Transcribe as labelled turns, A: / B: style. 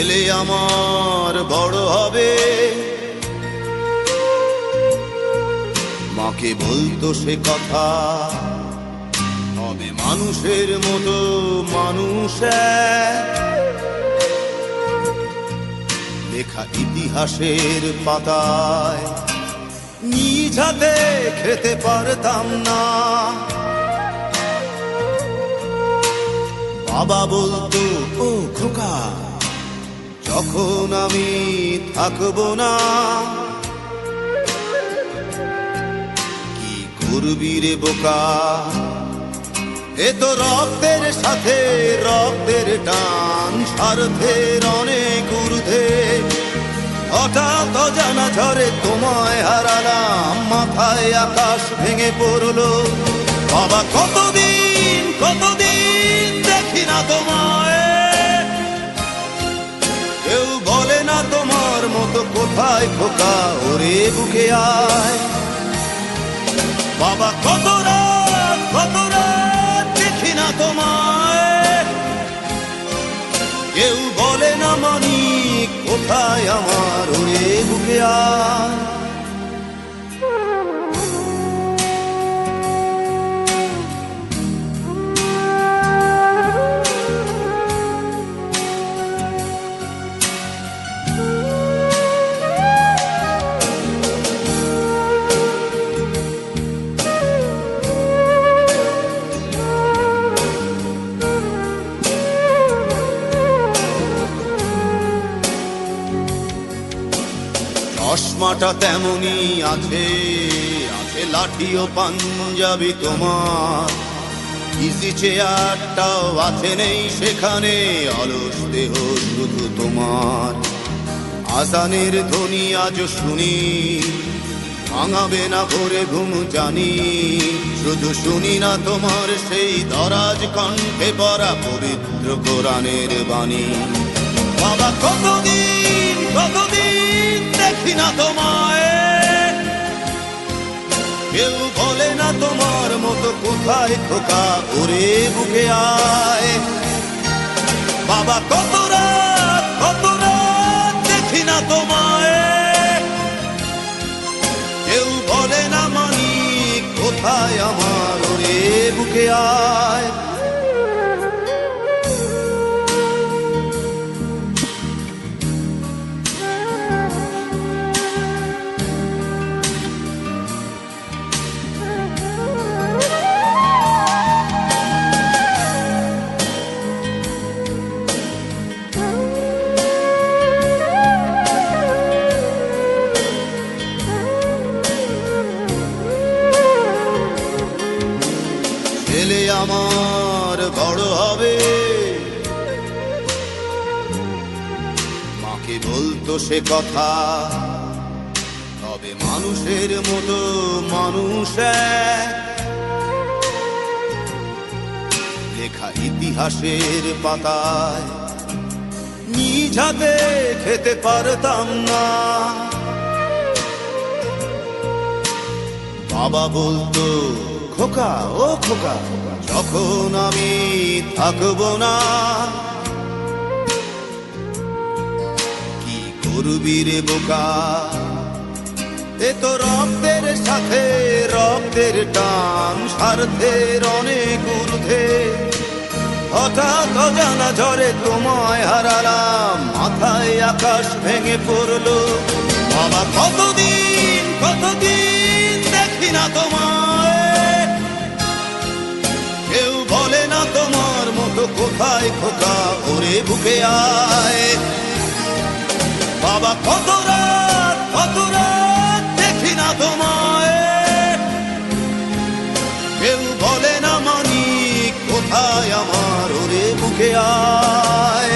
A: ছেলে আমার বড় হবে, মাকে বলতো সে কথা, হবে মানুষের মতো মানুষ লেখা ইতিহাসের পাতায় নিজ হাতে খেতে পারতাম না। বাবা বলতো, ও খোকা, যখন আমি থাকবো না, কি করবি রে বোকা, এ তো রক্তের সাথে রক্তের টান, স্বার্থের অনেক ঊর্ধ্বে। হঠাৎ অজানা ঝড়ে তোমায় হারালাম, মাথায় আকাশ ভেঙে পড়লো। বাবা কতদিন কতদিন দেখি না তোমায়, কেউ বলে না তোমার মতো কোথায় খোকা, ওরে বুকে আয়। বাবা কত রাত দেখি না তোমায়, কেউ বলে না মানি কোথায় আমার, ওরে বুকে আয়। চশমাটা তেমনি আছে, আছে লাঠি ও পাঞ্জাবি তোমার, ইজি চেয়ারটাও আছে নেই সেখানে, অলস দেহ শুধু তোমার। আজানের ধ্বনি আজ শুনি, ভাঙাবে না ভোরে ঘুম জানি, শুধু শুনি না তোমার সেই দরাজ কণ্ঠে পড়া পবিত্র কোরআনের বাণী। বাবা কতদিন কতদিন দেখি না তোমায়, কেউ বলে না তোমার মতো কোথায় খোকা, ওরে বুকে আয়। বাবা কত রাত দেখি না তোমায়, কেউ বলে না মানি কোথায় আমার, ওরে বুকে আয়। ছেলে আমার বড় হবে, মাকে বলতো সে কথা, হবে মানুষের মতো মানুষ লেখা ইতিহাসের পাতায় নিজ হাতে খেতে পারতাম না। বাবা বলতো, খোকা ও খোকা, যখন আমি থাকবো না, কি করবি রে বোকা, এ তো রক্তের সাথে রক্তের টান, স্বার্থের অনেক ঊর্ধ্বে। হঠাৎ অজানা ঝড়ে তোমায় হারালাম, মাথায় আকাশ ভেঙে পড়লো। বাবা কতদিন কতদিন দেখি না তোমায়, কেউ বলে না তোমার মতো কোথায় খোকা, ওরে বুকে আয়। বাবা কত রাত দেখি না তোমায়, কেউ বলে না মানি কোথায় আমার, ওরে বুকে আয়।